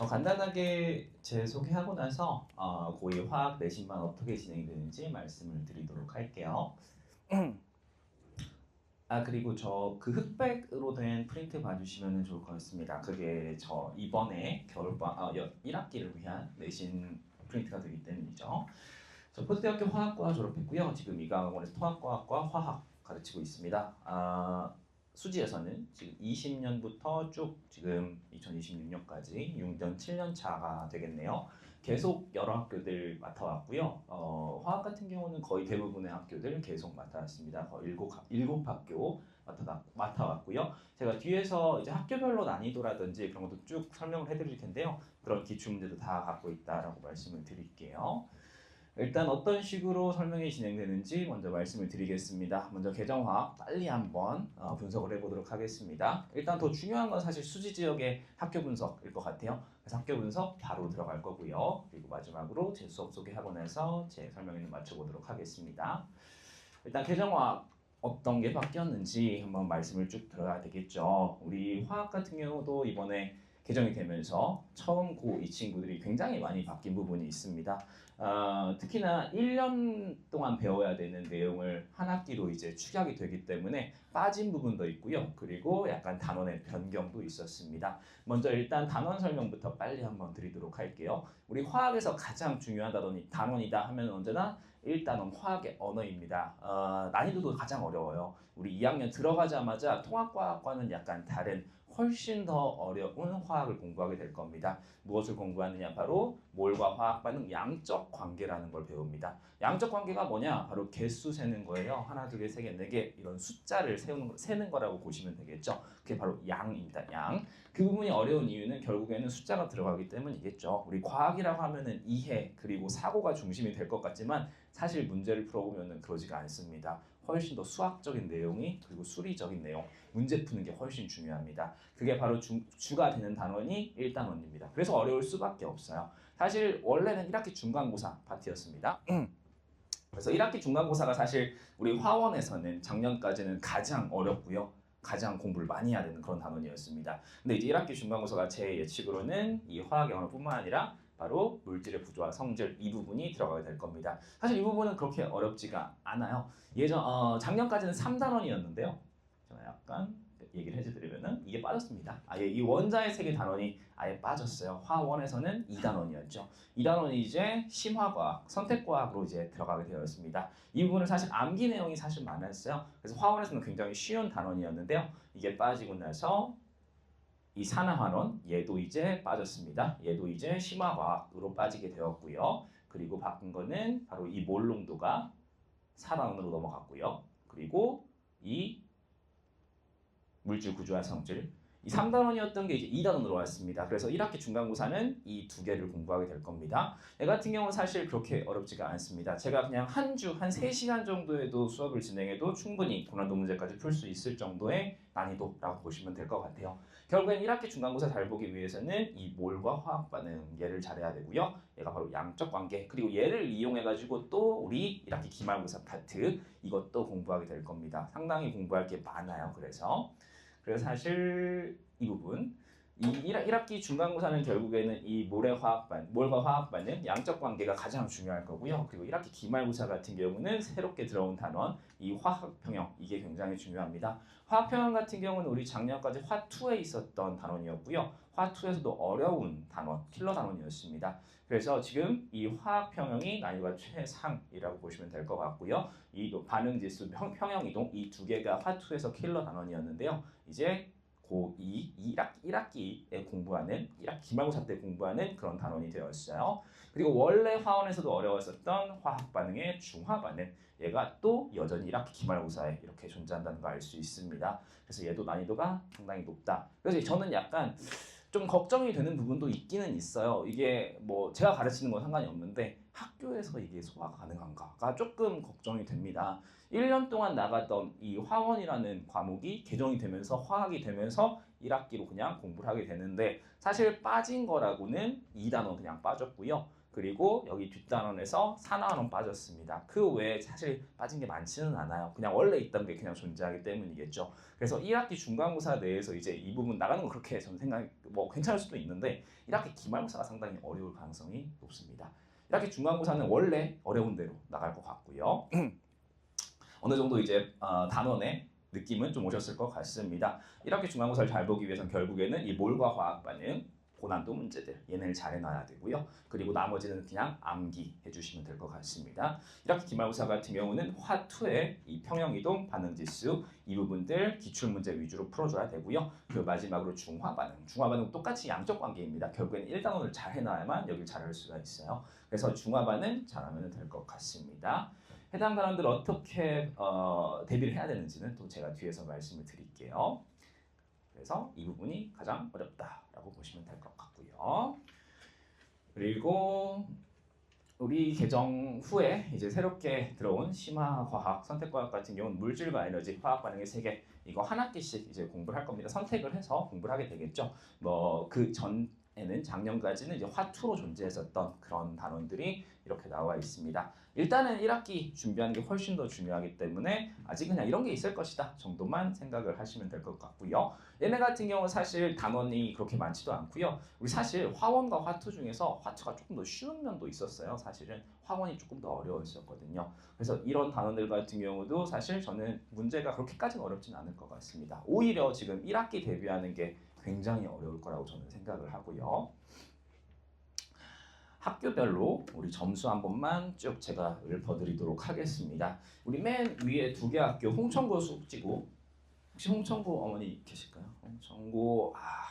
간단하게 제 소개하고 나서 고2 화학 내신반 어떻게 진행이 되는지 말씀을 드리도록 할게요. 그리고 저 그 흑백으로 된 프린트 봐주시면 좋을 것 같습니다. 그게 저 이번에 겨울방 1학기를 위한 내신 프린트가 되기 때문이죠. 저 포드대학교 화학과 졸업했고요. 지금 이강학원에서 통합과학과 화학 가르치고 있습니다. 수지에서는 지금 20년부터 쭉 지금 2026년까지 6년 7년 차가 되겠네요. 계속 여러 학교들 맡아왔고요. 화학 같은 경우는 거의 대부분의 학교들 계속 맡아왔습니다. 거의 일곱 학교 맡아왔고요. 제가 뒤에서 이제 학교별로 난이도라든지 그런 것도 쭉 설명을 해드릴 텐데요. 그런 기출 문제도 다 갖고 있다라고 말씀을 드릴게요. 일단 어떤 식으로 설명이 진행되는지 먼저 말씀을 드리겠습니다. 먼저 계정화학 빨리 한번 분석을 해보도록 하겠습니다. 일단 더 중요한 건 사실 수지 지역의 학교 분석일 것 같아요. 그래서 학교 분석 바로 들어갈 거고요. 그리고 마지막으로 제 수업 소개하고 나서 제 설명에는 맞춰보도록 하겠습니다. 일단 계정화학 어떤 게 바뀌었는지 한번 말씀을 쭉 들어야 되겠죠. 우리 화학 같은 경우도 이번에 개정이 되면서 처음 고 이 친구들이 굉장히 많이 바뀐 부분이 있습니다. 특히나 1년 동안 배워야 되는 내용을 한 학기로 이제 축약이 되기 때문에 빠진 부분도 있고요. 그리고 약간 단원의 변경도 있었습니다. 먼저 일단 단원 설명부터 빨리 한번 드리도록 할게요. 우리 화학에서 가장 중요한 단원이다 하면 언제나 1단원 화학의 언어입니다. 난이도도 가장 어려워요. 우리 2학년 들어가자마자 통합과학과는 약간 다른 훨씬 더 어려운 화학을 공부하게 될 겁니다. 무엇을 공부하느냐? 바로 몰과 화학 반응 양적 관계라는 걸 배웁니다. 양적 관계가 뭐냐? 바로 개수 세는 거예요. 하나, 두 개, 세 개, 네 개 이런 숫자를 세는 거라고 보시면 되겠죠. 그게 바로 양입니다. 양. 그 부분이 어려운 이유는 결국에는 숫자가 들어가기 때문이겠죠. 우리 과학이라고 하면은 이해 그리고 사고가 중심이 될 것 같지만 사실 문제를 풀어보면은 그러지가 않습니다. 훨씬 더 수학적인 내용이 그리고 수리적인 내용, 문제 푸는 게 훨씬 중요합니다. 그게 바로 주가 되는 단원이 1단원입니다. 그래서 어려울 수밖에 없어요. 사실 원래는 1학기 중간고사 파트였습니다. 그래서 1학기 중간고사가 사실 우리 화원에서는 작년까지는 가장 어렵고요. 가장 공부를 많이 해야 되는 그런 단원이었습니다. 근데 이제 1학기 중간고사가 제 예측으로는 이 화학 영어뿐만 아니라 바로 물질의 구조와 성질 이 부분이 들어가게 될 겁니다. 사실 이 부분은 그렇게 어렵지가 않아요. 작년까지는 3단원이었는데요. 제가 약간 얘기를 해드리면은 이게 빠졌습니다. 아예 이 원자의 세계 단원이 아예 빠졌어요. 화원에서는 2단원이었죠. 2단원이 이제 심화과학, 선택과학으로 이제 들어가게 되었습니다. 이 부분은 사실 암기 내용이 사실 많았어요. 그래서 화원에서는 굉장히 쉬운 단원이었는데요. 이게 빠지고 나서 이 산화환원 얘도 이제 빠졌습니다. 얘도 이제 심화과학으로 빠지게 되었고요. 그리고 바꾼 거는 바로 이 몰농도가 4단원으로 넘어갔고요. 그리고 이 물질 구조와 성질 이 3단원이었던 게 이제 2단원으로 왔습니다. 그래서 1학기 중간고사는 이 두 개를 공부하게 될 겁니다. 얘 같은 경우는 사실 그렇게 어렵지가 않습니다. 제가 그냥 한 3시간 정도에도 수업을 진행해도 충분히 고난도 문제까지 풀 수 있을 정도의 난이도라고 보시면 될 것 같아요. 결국엔 1학기 중간고사 잘 보기 위해서는 이 몰과 화학 반응 얘를 잘해야 되고요. 얘가 바로 양적 관계 그리고 얘를 이용해가지고 또 우리 1학기 기말고사 파트 이것도 공부하게 될 겁니다. 상당히 공부할 게 많아요. 그래서 사실 이 부분 이 1학기 중간고사는 결국에는 이 몰과 화학 반응 양적 관계가 가장 중요할 거고요. 그리고 1학기 기말고사 같은 경우는 새롭게 들어온 단원 이 화학 평형 이게 굉장히 중요합니다. 화학 평형 같은 경우는 우리 작년까지 화2에 있었던 단원이었고요. 화2에서도 어려운 단원, 킬러 단원이었습니다. 그래서 지금 이 화학 평형이 난이도가 최상이라고 보시면 될 것 같고요. 이 반응 지수, 평형 이동 이 두 개가 화2에서 킬러 단원이었는데요. 이제 고2, 1학기에 공부하는 1학기 기말고사 때 공부하는 그런 단원이 되었어요. 그리고 원래 화원에서도 어려웠었던 화학 반응의 중화 반응 얘가 또 여전히 1학기 기말고사에 이렇게 존재한다는 걸 알 수 있습니다. 그래서 얘도 난이도가 상당히 높다. 그래서 저는 약간 좀 걱정이 되는 부분도 있기는 있어요. 이게 뭐 제가 가르치는 건 상관이 없는데 학교에서 이게 소화가 가능한가가 조금 걱정이 됩니다. 1년 동안 나갔던 이 화원이라는 과목이 개정이 되면서 화학이 되면서 1학기로 그냥 공부를 하게 되는데 사실 빠진 거라고는 2단원 그냥 빠졌고요. 그리고 여기 뒷단원에서 산화원은 빠졌습니다. 그 외에 사실 빠진 게 많지는 않아요. 그냥 원래 있던 게 그냥 존재하기 때문이겠죠. 그래서 1학기 중간고사 내에서 이제 이 부분 나가는 건 그렇게 저는 생각 뭐 괜찮을 수도 있는데 1학기 기말고사가 상당히 어려울 가능성이 높습니다. 1학기 중간고사는 원래 어려운 대로 나갈 것 같고요. 어느 정도 이제 단원의 느낌은 좀 오셨을 것 같습니다. 1학기 중간고사를 잘 보기 위해서는 결국에는 이 몰과 화학 반응, 고난도 문제들 얘네를 잘 해놔야 되고요. 그리고 나머지는 그냥 암기 해주시면 될 것 같습니다. 1학기 기말고사 같은 경우는 화2의 이 평형이동 반응지수 이 부분들 기출문제 위주로 풀어줘야 되고요. 그 마지막으로 중화반응. 중화반응 똑같이 양적 관계입니다. 결국에는 1단원을 잘 해놔야만 여기를 잘할 수가 있어요. 그래서 중화반응 잘하면 될 것 같습니다. 해당 단원들 어떻게 대비를 해야 되는지는 또 제가 뒤에서 말씀을 드릴게요. 그래서 이 부분이 가장 어렵다라고 보시면 될 것 같고요. 그리고 우리 개정 후에 이제 새롭게 들어온 심화과학, 선택과학 같은 경우는 물질과 에너지, 화학 반응의 세계 이거 한 학기씩 이제 공부를 할 겁니다. 선택을 해서 공부를 하게 되겠죠. 뭐 그 전에는 작년까지는 이제 화2로 존재했었던 그런 단원들이 이렇게 나와 있습니다. 일단은 1학기 준비하는 게 훨씬 더 중요하기 때문에 아직 그냥 이런 게 있을 것이다 정도만 생각을 하시면 될 것 같고요. 얘네 같은 경우는 사실 단원이 그렇게 많지도 않고요. 우리 사실 화원과 화2 중에서 화2가 조금 더 쉬운 면도 있었어요. 사실은 화원이 조금 더 어려웠었거든요. 그래서 이런 단원들 같은 경우도 사실 저는 문제가 그렇게까지는 어렵진 않을 것 같습니다. 오히려 지금 1학기 대비하는 게 굉장히 어려울 거라고 저는 생각을 하고요. 학교별로 우리 점수 한 번만 쭉 제가 읊어드리도록 하겠습니다. 우리 맨 위에 두 개 학교 홍천구 숙지구 혹시 홍천구 어머니 계실까요?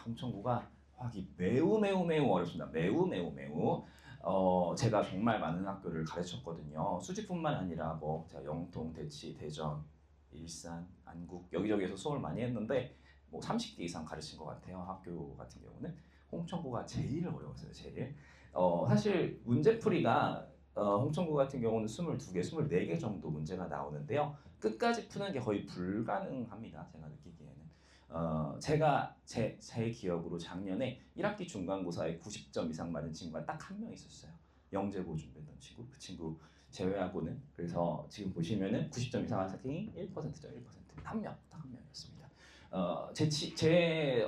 홍천구가 화학이 매우 어렵습니다. 매우 제가 정말 많은 학교를 가르쳤거든요. 수지뿐만 아니라 뭐 제가 영통, 대치, 대전, 일산, 안국 여기저기에서 수업을 많이 했는데 뭐 30개 이상 가르친 것 같아요. 학교 같은 경우는 홍천구가 제일 어려웠어요. 제일 사실 문제풀이가 홍천구 같은 경우는 22개, 24개 정도 문제가 나오는데요. 끝까지 푸는 게 거의 불가능합니다. 제가 느끼기에는. 제가 제 기억으로 작년에 1학기 중간고사에 90점 이상 맞은 친구가 딱 한 명 있었어요. 영재고 준비했던 친구. 그 친구 제외하고는 그래서 지금 보시면은 90점 이상 한 학생이 1%죠. 1%. 한 명, 딱 한 명이었습니다.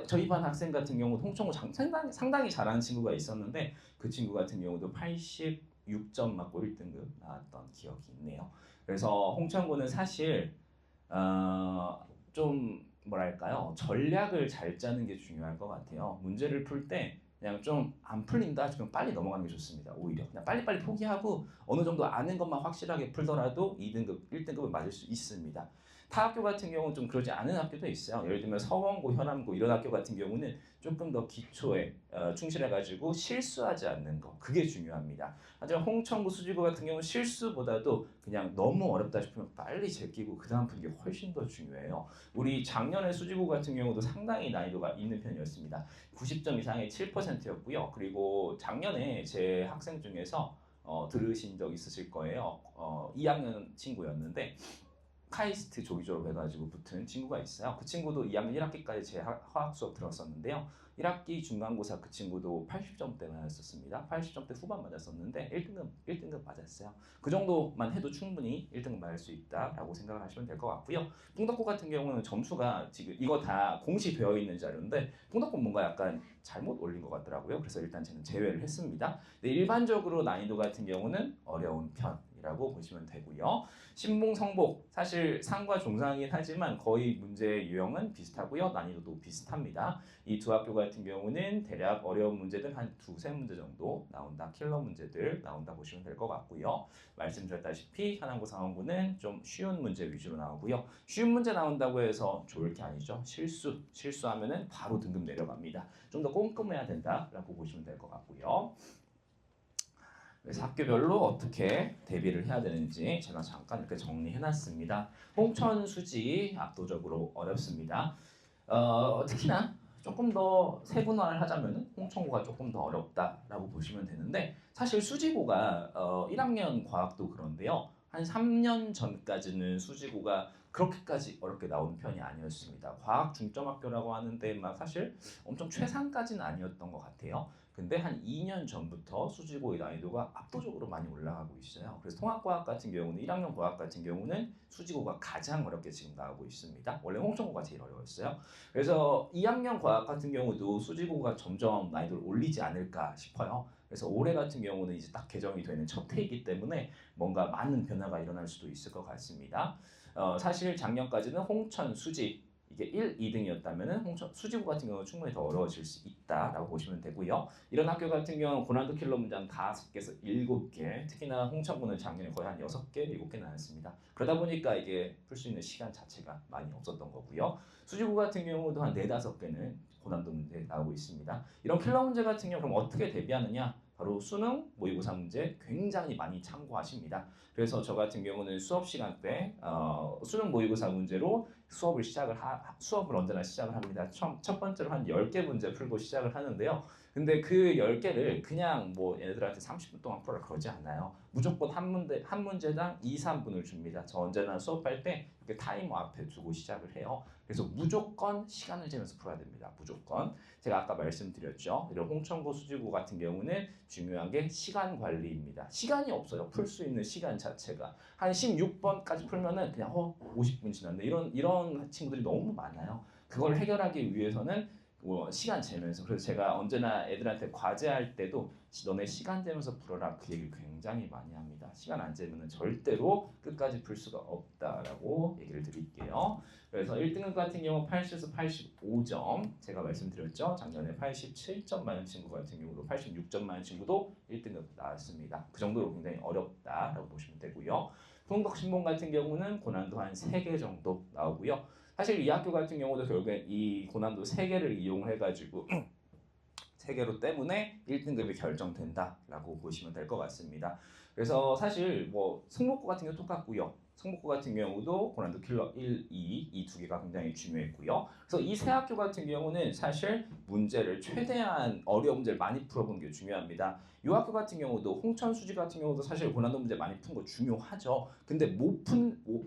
저희 반 학생 같은 경우 홍천고 상당히 잘하는 친구가 있었는데 그 친구 같은 경우도 86점 맞고 1등급 나왔던 기억이 있네요. 그래서 홍천고는 사실 좀 뭐랄까요 전략을 잘 짜는 게 중요할 것 같아요. 문제를 풀 때 그냥 좀 안 풀린다 지금 빨리 넘어가는 게 좋습니다. 오히려 그냥 빨리빨리 포기하고 어느 정도 아는 것만 확실하게 풀더라도 2등급, 1등급을 맞을 수 있습니다. 타 학교 같은 경우는 좀 그러지 않은 학교도 있어요. 예를 들면 서원고, 현암고 이런 학교 같은 경우는 조금 더 기초에 충실해가지고 실수하지 않는 거 그게 중요합니다. 하지만 홍천구, 수지고 같은 경우는 실수보다도 그냥 너무 어렵다 싶으면 빨리 제끼고 그 다음 푸는 게 훨씬 더 중요해요. 우리 작년에 수지고 같은 경우도 상당히 난이도가 있는 편이었습니다. 90점 이상의 7%였고요. 그리고 작년에 제 학생 중에서 들으신 적 있으실 거예요. 2학년 친구였는데 카이스트 조기 졸업해가지고 붙은 친구가 있어요. 그 친구도 2학년 1학기까지 제 화학 수업 들었었는데요. 1학기 중간고사 그 친구도 80점대 맞았었습니다. 80점대 후반 맞았었는데 1등급 맞았어요. 그 정도만 해도 충분히 1등급 맞을 수 있다라고 생각을 하시면 될 것 같고요. 뽕덕고 같은 경우는 점수가 지금 이거 다 공시되어 있는 자료인데 뽕덕고 뭔가 약간 잘못 올린 것 같더라고요. 그래서 일단 저는 제외를 했습니다. 근데 일반적으로 난이도 같은 경우는 어려운 편이라고 보시면 되고요. 신봉, 성복 사실 상과 종상이긴 하지만 거의 문제 유형은 비슷하고요. 난이도도 비슷합니다. 이 두 학교 같은 경우는 대략 어려운 문제들 한 두세 문제 정도 나온다. 킬러 문제들 나온다 보시면 될 것 같고요. 말씀드렸다시피 현암고, 상원고는 좀 쉬운 문제 위주로 나오고요. 쉬운 문제 나온다고 해서 좋을 게 아니죠. 실수하면은 바로 등급 내려갑니다. 좀 더 꼼꼼해야 된다라고 보시면 될 것 같고요. 그래서 학교별로 어떻게 대비를 해야 되는지 제가 잠깐 이렇게 정리해놨습니다. 홍천, 수지 압도적으로 어렵습니다. 특히나 조금 더 세분화를 하자면 홍천고가 조금 더 어렵다라고 보시면 되는데 사실 수지고가 1학년 과학도 그런데요. 한 3년 전까지는 수지고가 그렇게까지 어렵게 나오는 편이 아니었습니다. 과학 중점 학교라고 하는데 막 사실 엄청 최상까지는 아니었던 것 같아요. 근데 한 2년 전부터 수지고의 난이도가 압도적으로 많이 올라가고 있어요. 그래서 통합과학 같은 경우는 1학년 과학 같은 경우는 수지고가 가장 어렵게 지금 나오고 있습니다. 원래 홍천고가 제일 어려웠어요. 그래서 2학년 과학 같은 경우도 수지고가 점점 난이도를 올리지 않을까 싶어요. 그래서 올해 같은 경우는 이제 딱 개정이 되는 첫 해이기 때문에 뭔가 많은 변화가 일어날 수도 있을 것 같습니다. 사실 작년까지는 홍천 수지 이게 1, 2등이었다면은 홍천 수지고 같은 경우는 충분히 더 어려워질 수 있다라고 보시면 되고요. 이런 학교 같은 경우는 고난도 킬러 문장 5개에서 7개, 특히나 홍천고는 작년에 거의 한 6개, 7개 나왔습니다. 그러다 보니까 이게 풀 수 있는 시간 자체가 많이 없었던 거고요. 수지고 같은 경우도 한 4, 5개는 고난도 문제 나오고 있습니다. 이런 킬러 문제 같은 경우 그럼 어떻게 대비하느냐? 바로 수능, 모의고사 문제 굉장히 많이 참고하십니다. 그래서 저 같은 경우는 수업 시간 때 수능 모의고사 문제로 수업을 언제나 시작을 합니다. 첫 번째로 한 10개 문제 풀고 시작을 하는데요. 근데 그 10개를 그냥 뭐 얘네들한테 30분 동안 풀어 그러지 않아요. 무조건 한 문제당 2, 3분을 줍니다. 저 언제나 수업할 때 이렇게 타이머 앞에 두고 시작을 해요. 그래서 무조건 시간을 재면서 풀어야 됩니다. 무조건. 제가 아까 말씀드렸죠. 이런 홍천고 수지고 같은 경우는 중요한 게 시간 관리입니다. 시간이 없어요. 풀 수 있는 시간 자체가. 한 16번까지 풀면은 그냥 50분 지났네. 이런 친구들이 너무 많아요. 그걸 해결하기 위해서는 시간 재면서 그래서 제가 언제나 애들한테 과제할 때도 너네 시간 재면서 풀어라 그 얘기를 굉장히 많이 합니다. 시간 안 재면 절대로 끝까지 풀 수가 없다라고 얘기를 드릴게요. 그래서 1등급 같은 경우 80에서 85점 제가 말씀드렸죠. 작년에 87점 많은 친구 같은 경우도 86점 많은 친구도 1등급 나왔습니다. 그 정도로 굉장히 어렵다라고 보시면 되고요. 통덕 신봉 같은 경우는 고난도 한 3개 정도 나오고요. 사실 이 학교 같은 경우도 결국엔 이 고난도 3개를 이용해가지고 3개로 때문에 1등급이 결정된다라고 보시면 될 것 같습니다. 그래서 사실 뭐 승모고 같은 경우 똑같고요. 승모고 같은 경우도 고난도 킬러 1, 2 이 두 개가 굉장히 중요했고요. 그래서 이 세 학교 같은 경우는 사실 문제를 최대한 어려운 문제를 많이 풀어보는 게 중요합니다. 이 학교 같은 경우도 홍천 수지 같은 경우도 사실 고난도 문제 많이 푼 거 중요하죠. 근데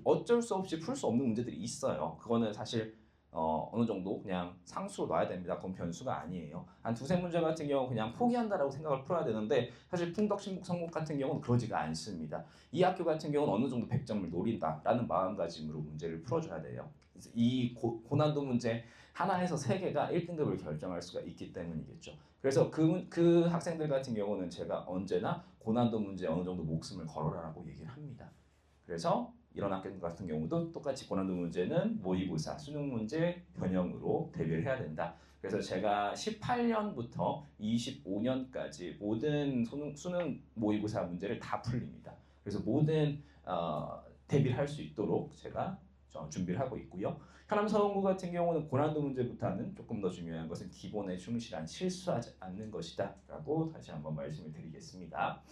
어쩔 수 없이 풀 수 없는 문제들이 있어요. 그거는 사실 어느 정도 그냥 상수로 놔야 됩니다. 그건 변수가 아니에요. 한 두세 문제 같은 경우 그냥 포기한다라고 생각을 풀어야 되는데 사실 풍덕, 신복, 성복 같은 경우는 그러지가 않습니다. 이 학교 같은 경우는 어느 정도 100점을 노린다라는 마음가짐으로 문제를 풀어줘야 돼요. 이 고난도 문제 하나에서 3개가 1등급을 결정할 수가 있기 때문이겠죠. 그래서 그 학생들 같은 경우는 제가 언제나 고난도 문제 어느 정도 목숨을 걸어라라고 얘기를 합니다. 그래서 이런 학교 같은 경우도 똑같이 고난도 문제는 모의고사, 수능 문제 변형으로 대비를 해야 된다. 그래서 제가 18년부터 25년까지 모든 수능 모의고사 문제를 다 풀립니다. 그래서 모든 대비를 할 수 있도록 제가 준비를 하고 있고요. 하남서원고 같은 경우는 고난도 문제부터는 조금 더 중요한 것은 기본에 충실한 실수하지 않는 것이다 라고 다시 한번 말씀을 드리겠습니다.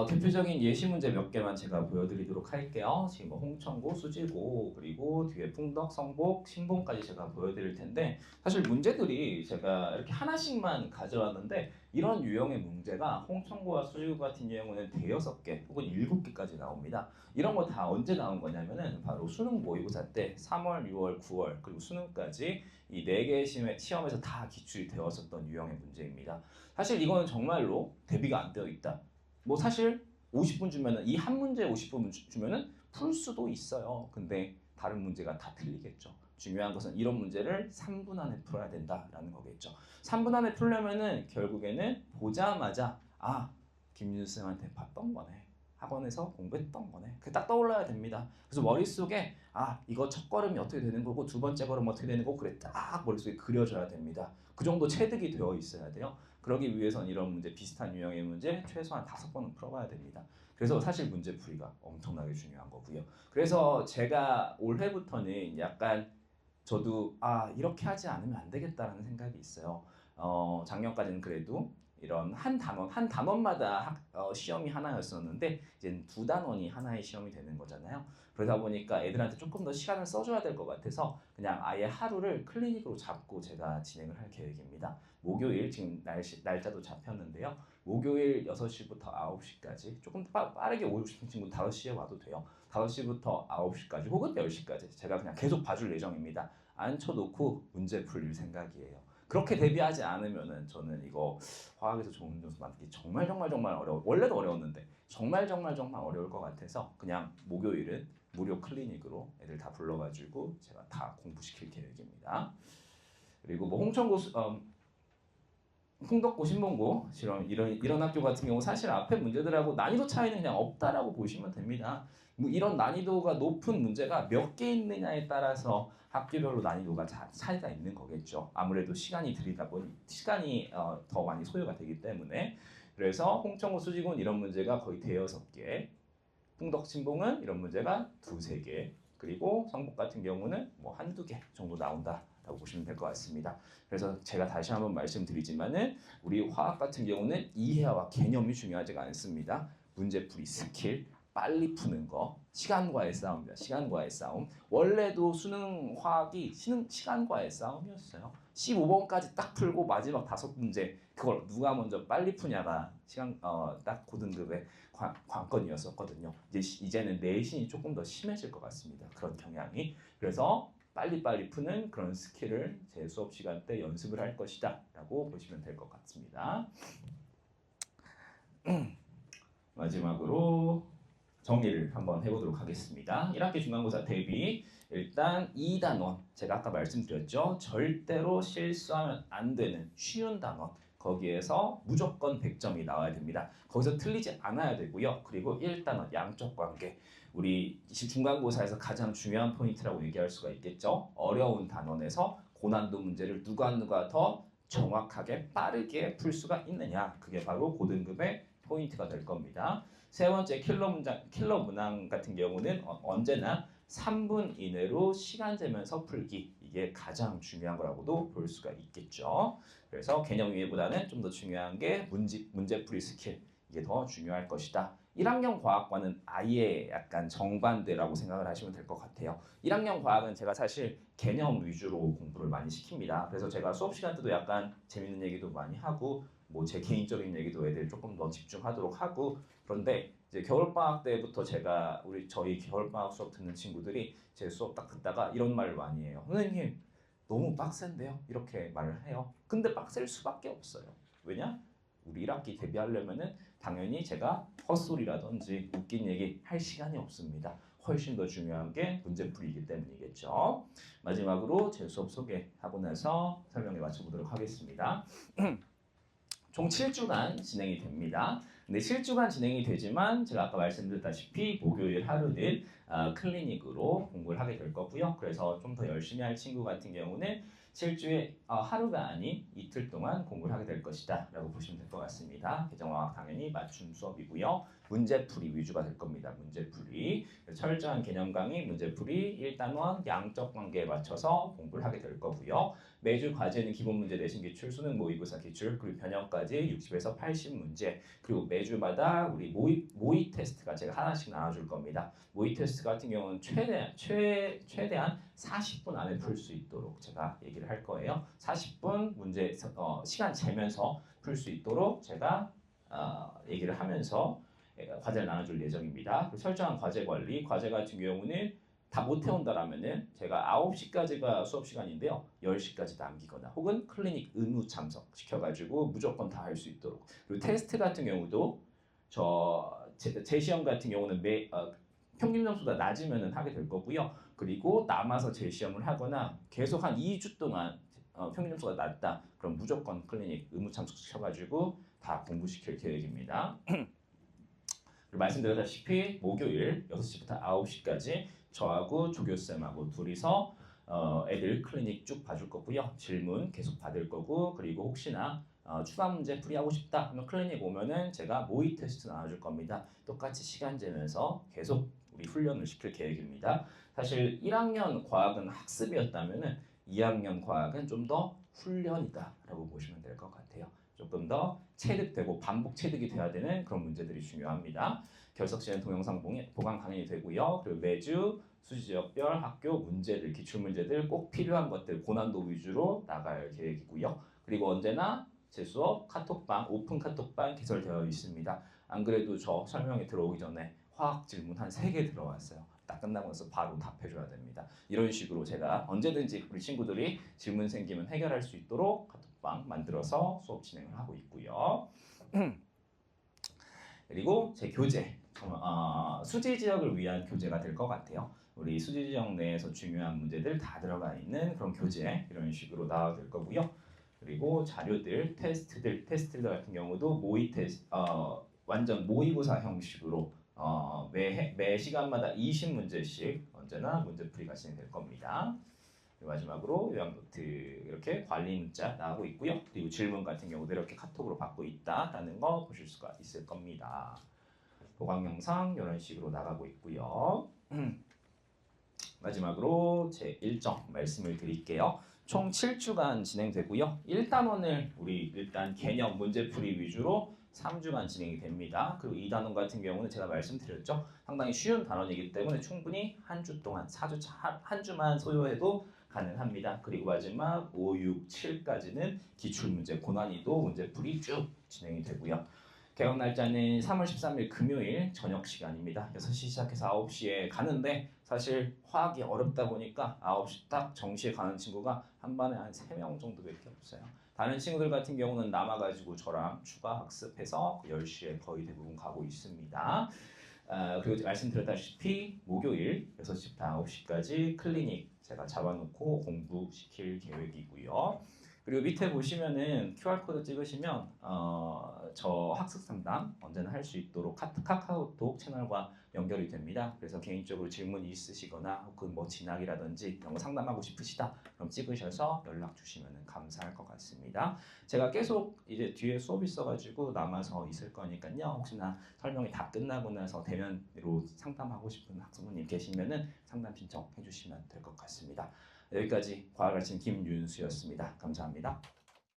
대표적인 예시 문제 몇 개만 제가 보여드리도록 할게요. 지금 홍천고, 수지고, 그리고 뒤에 풍덕, 성복, 신봉까지 제가 보여드릴 텐데 사실 문제들이 제가 이렇게 하나씩만 가져왔는데 이런 유형의 문제가 홍천고와 수지고 같은 경우는 5개 혹은 7개까지 나옵니다. 이런 거 다 언제 나온 거냐면은 바로 수능 모의고사 때 3월, 6월, 9월 그리고 수능까지 이 4개의 시험에서 다 기출이 되었었던 유형의 문제입니다. 사실 이거는 정말로 대비가 안 되어 있다. 뭐 사실 50분 주면은 이 한 문제에 50분 주면은 풀 수도 있어요. 근데 다른 문제가 다 틀리겠죠. 중요한 것은 이런 문제를 3분 안에 풀어야 된다라는 거겠죠. 3분 안에 풀려면은 결국에는 보자마자 김윤수 쌤한테 봤던 거네. 학원에서 공부했던 거네. 그게 딱 떠올라야 됩니다. 그래서 머릿속에 이거 첫 걸음이 어떻게 되는 거고 두 번째 걸음 어떻게 되는 거고 그래 딱 머릿속에 그려져야 됩니다. 그 정도 체득이 되어 있어야 돼요. 그러기 위해선 이런 문제 비슷한 유형의 문제 최소한 5번은 풀어봐야 됩니다. 그래서 사실 문제풀이가 엄청나게 중요한 거고요. 그래서 제가 올해부터는 약간 저도 이렇게 하지 않으면 안 되겠다라는 생각이 있어요. 작년까지는 그래도 이런 한 단원마다 시험이 하나였었는데 이제 두 단원이 하나의 시험이 되는 거잖아요. 그러다 보니까 애들한테 조금 더 시간을 써줘야 될 것 같아서 그냥 아예 하루를 클리닉으로 잡고 제가 진행을 할 계획입니다. 목요일 지금 날짜도 잡혔는데요. 목요일 6시부터 9시까지 조금 빠르게 오고 싶은 친구는 5시에 와도 돼요. 5시부터 9시까지 혹은 10시까지 제가 그냥 계속 봐줄 예정입니다. 앉혀놓고 문제 풀릴 생각이에요. 그렇게 대비하지 않으면은 저는 이거 화학에서 좋은 점수 만들기 정말 어려워. 원래도 어려웠는데 정말 어려울 것 같아서 그냥 목요일은 무료 클리닉으로 애들 다 불러가지고 제가 다 공부시킬 계획입니다. 그리고 뭐 홍천고 흥덕고 신봉고 이런 학교 같은 경우 사실 앞에 문제들하고 난이도 차이는 그냥 없다라고 보시면 됩니다. 뭐 이런 난이도가 높은 문제가 몇 개 있느냐에 따라서 학교별로 난이도가 차이가 있는 거겠죠. 아무래도 시간이 들이다 보니 시간이 더 많이 소요가 되기 때문에 그래서 홍천고 수지군 이런 문제가 거의 대여섯 개, 흥덕 신봉은 이런 문제가 두세 개, 그리고 성북 같은 경우는 뭐 한두 개 정도 나온다라고 보시면 될 것 같습니다. 그래서 제가 다시 한번 말씀드리지만은 우리 화학 같은 경우는 이해와 개념이 중요하지가 않습니다. 문제풀이 스킬, 빨리 푸는 거, 시간과의 싸움입니다. 시간과의 싸움. 원래도 수능 화학이 시간과의 싸움이었어요. 15번까지 딱 풀고 마지막 5문제 그걸 누가 먼저 빨리 푸냐가 딱 고등급의 관건이었었거든요. 이제는 내신이 조금 더 심해질 것 같습니다. 그런 경향이. 그래서 빨리빨리 푸는 그런 스킬을 제 수업 시간 때 연습을 할 것이다 라고 보시면 될 것 같습니다. 마지막으로 정리를 한번 해보도록 하겠습니다. 1학기 중간고사 대비 일단 2단원 제가 아까 말씀드렸죠. 절대로 실수하면 안 되는 쉬운 단원 거기에서 무조건 100점이 나와야 됩니다. 거기서 틀리지 않아야 되고요. 그리고 1단원 양적 관계 우리 중간고사에서 가장 중요한 포인트라고 얘기할 수가 있겠죠. 어려운 단원에서 고난도 문제를 누가 더 정확하게 빠르게 풀 수가 있느냐 그게 바로 고등급의 포인트가 될 겁니다. 세 번째 킬러 문항 같은 경우는 언제나 3분 이내로 시간 재면서 풀기 이게 가장 중요한 거라고도 볼 수가 있겠죠. 그래서 개념 이해보다는 좀 더 중요한 게 문제풀이 스킬 이게 더 중요할 것이다. 1학년 과학과는 아예 약간 정반대라고 생각을 하시면 될 것 같아요. 1학년 과학은 제가 사실 개념 위주로 공부를 많이 시킵니다. 그래서 제가 수업 시간 때도 약간 재밌는 얘기도 많이 하고 뭐 제 개인적인 얘기도 애들 조금 더 집중하도록 하고 그런데 이제 겨울방학 때부터 저희 겨울방학 수업 듣는 친구들이 제 수업 딱 듣다가 이런 말을 많이 해요. 선생님 너무 빡센데요? 이렇게 말을 해요. 근데 빡셀 수밖에 없어요. 왜냐? 우리 1학기 데뷔하려면은 당연히 제가 헛소리라든지 웃긴 얘기 할 시간이 없습니다. 훨씬 더 중요한 게 문제풀이이기 때문이겠죠. 마지막으로 제 수업 소개하고 나서 설명에 맞춰보도록 하겠습니다. 총 7주간 진행이 됩니다. 근데 7주간 진행이 되지만 제가 아까 말씀드렸다시피 목요일 하루는 클리닉으로 공부를 하게 될 거고요. 그래서 좀 더 열심히 할 친구 같은 경우는 7주에 하루가 아닌 이틀 동안 공부를 하게 될 것이다 라고 보시면 될 것 같습니다. 개정화학 당연히 맞춤 수업이고요. 문제풀이 위주가 될 겁니다. 문제풀이 철저한 개념 강의, 문제풀이 1단원 양적 관계에 맞춰서 공부를 하게 될 거고요. 매주 과제는 기본 문제 내신 기출, 수능 모의고사 기출, 그리고 변형까지 60에서 80문제 그리고 매주마다 우리 모의 테스트가 제가 하나씩 나눠줄 겁니다. 모의 테스트 같은 경우는 최대한 40분 안에 풀 수 있도록 제가 얘기를 할 거예요. 40분 문제 시간 재면서 풀 수 있도록 제가 얘기를 하면서 과제를 나눠줄 예정입니다. 설정한 과제 관리, 과제 같은 경우는 다 못 해온다라면은 제가 9시까지가 수업 시간인데요. 10시까지 남기거나 혹은 클리닉 의무 참석 시켜가지고 무조건 다 할 수 있도록 그리고 테스트 같은 경우도 제 시험 같은 경우는 평균 점수가 낮으면 하게 될 거고요. 그리고 남아서 재시험을 하거나 계속 한 2주 동안 평균 점수가 낮다. 그럼 무조건 클리닉 의무 참석 시켜가지고 다 공부시킬 계획입니다. 말씀드렸다시피 목요일 6시부터 9시까지 저하고 조교쌤하고 둘이서 애들 클리닉 쭉 봐줄 거고요. 질문 계속 받을 거고 그리고 혹시나 추가 문제 풀이하고 싶다 하면 클리닉 오면은 제가 모의 테스트 나눠줄 겁니다. 똑같이 시간 재면서 계속 우리 훈련을 시킬 계획입니다. 사실 1학년 과학은 학습이었다면은 2학년 과학은 좀 더 훈련이다 라고 보시면 될 것 같아요. 조금 더 체득되고 반복 체득이 돼야 되는 그런 문제들이 중요합니다. 결석 시에는 동영상 보강 강연이 되고요. 그리고 매주 수시 지역별 학교 문제들, 기출 문제들 꼭 필요한 것들 고난도 위주로 나갈 계획이고요. 그리고 언제나 제 수업 카톡방, 오픈 카톡방 개설되어 있습니다. 안 그래도 저 설명회 들어오기 전에 화학 질문 한 3개 들어왔어요. 딱 끝나고 나서 바로 답해줘야 됩니다. 이런 식으로 제가 언제든지 우리 친구들이 질문 생기면 해결할 수 있도록 카톡방 만들어서 수업 진행을 하고 있고요. 그리고 제 교재, 수지 지역을 위한 교재가 될 것 같아요. 우리 수지 지역 내에서 중요한 문제들 다 들어가 있는 그런 교재 이런 식으로 나와야 될 거고요. 그리고 자료들, 테스트들 같은 경우도 모의 테스트, 완전 모의고사 형식으로 매 시간마다 20문제씩 언제나 문제풀이가 진행될 겁니다. 마지막으로 요약 노트 이렇게 관리 문자 나오고 있고요. 그리고 질문 같은 경우도 이렇게 카톡으로 받고 있다라는 거 보실 수가 있을 겁니다. 보강 영상 이런 식으로 나가고 있고요. 마지막으로 제 일정 말씀을 드릴게요. 총 7주간 진행되고요. 1단원을 우리 일단 개념 문제풀이 위주로 3주간 진행이 됩니다. 그리고 2단원 같은 경우는 제가 말씀드렸죠. 상당히 쉬운 단원이기 때문에 충분히 한 주 동안 한 주만 소요해도 가능합니다. 그리고 마지막 5, 6, 7까지는 기출문제, 고난이도 문제풀이 쭉 진행이 되고요. 개강 날짜는 3월 13일 금요일 저녁 시간입니다. 6시 시작해서 9시에 가는데 사실 화학이 어렵다 보니까 9시 딱 정시에 가는 친구가 한 반에 한 3명 정도밖에 없어요. 다른 친구들 같은 경우는 남아가지고 저랑 추가 학습해서 10시에 거의 대부분 가고 있습니다. 그리고 말씀드렸다시피 목요일 6시부터 9시까지 클리닉 제가 잡아놓고 공부시킬 계획이고요. 그리고 밑에 보시면은 QR코드 찍으시면 저 학습 상담 언제나 할 수 있도록 카카오톡 채널과 연결이 됩니다. 그래서 개인적으로 질문이 있으시거나 혹은 뭐 진학이라든지 이런 거 상담하고 싶으시다 그럼 찍으셔서 연락 주시면 감사할 것 같습니다. 제가 계속 이제 뒤에 수업 있어가지고 남아서 있을 거니까요. 혹시나 설명이 다 끝나고 나서 대면으로 상담하고 싶은 학부모님 계시면은 상담 신청해 주시면 될 것 같습니다. 여기까지 과학가르침 김윤수였습니다. 감사합니다.